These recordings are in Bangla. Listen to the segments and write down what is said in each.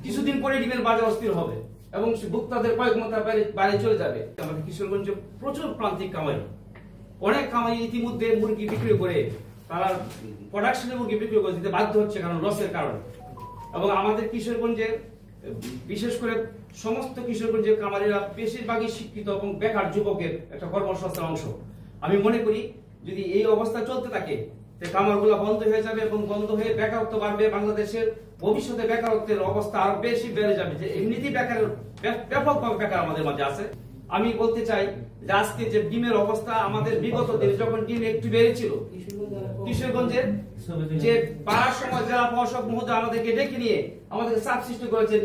কিছুদিন পরে ডিমের বাজার অস্থির হবে এবং ভোক্তাদের ক্রয় ক্ষমতা বাইরে চলে যাবে। আমাদের কিশোরগঞ্জে প্রচুর প্রান্তিক কামারি, অনেক কামারি ইতিমধ্যে মুরগি বিক্রি করে তারা প্রোডাকশনে মুরগি বিক্রি করে দিতে বাধ্য হচ্ছে, কারণ লসের কারণে। এবং আমাদের কিশোরগঞ্জের বিশেষ করে সমস্ত কিশোরগঞ্জের কামারিরা বেশিরভাগই শিক্ষিত এবং বেকার যুবকের একটা কর্মসংস্থান অংশ। আমি মনে করি যদি এই অবস্থা চলতে থাকে কামারগুলো বন্ধ হয়ে যাবে এবং বন্ধ হয়ে বেকারত্ব বাড়বে। বাংলাদেশের ভবিষ্যতে বেকারত্বের অবস্থা আরো বেশি বেড়ে যাবে, যে এমনিতেই ব্যাপকভাবে বেকার আমাদের মাঝে আছে। আমি বলতে চাই যে আজকে যে ডিমের অবস্থা, আমাদের বিগত দিনে যখন ডিম একটু বেড়েছিল কিশোরগঞ্জের যে পাড়ার সময় জেলা প্রশাসক মহোদয় আমাদেরকে ডেকে নিয়ে আমাদেরকে চাপ সৃষ্টি করেছে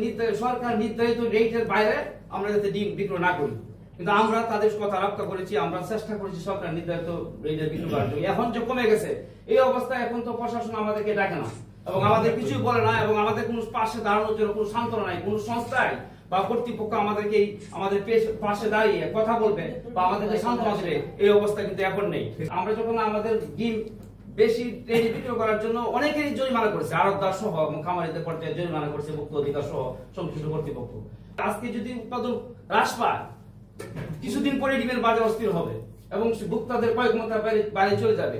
সরকার নির্ধারিত রেটের বাইরে আমরা যাতে ডিম বিক্রয় না করি, কিন্তু আমরা তাদের কথা রক্ষা করেছি। আমরা চেষ্টা করেছি সরকার নির্ধারিত রেটের বিক্রয় করার জন্য। এখন যে কমে গেছে এই অবস্থায় এখন তো প্রশাসন আমাদেরকে ডাকে না এবং আমাদের কিছুই বলে না এবং আমাদের কোনো পাশে দাঁড়ানোর জন্য কোনো সান্ত্বনা নাই, কোনো সংস্থায় বা কর্তৃপক্ষ আমাদেরকে আমাদের পাশে দাঁড়িয়ে কথা বলবে বা আমাদেরকে সান্ত্বনা দেবে, এই অবস্থা কিন্তু এখন নেই। আমরা যখন আমাদের ডিম বেশি রেটে বিক্রি করার জন্য অনেকেরই জরিমানা করেছে, আড়তদার সহ এবং খামারিদের পর্যায়ে জরিমানা করেছে ভোক্তা অধিকার সহ সংশ্লিষ্ট কর্তৃপক্ষ। আজকে যদি উৎপাদন হ্রাস পায় কিছুদিন পরে ডিমের বাজার অস্থির হবে এবং ভোক্তাদের ক্রয় ক্ষমতা বাইরে চলে যাবে।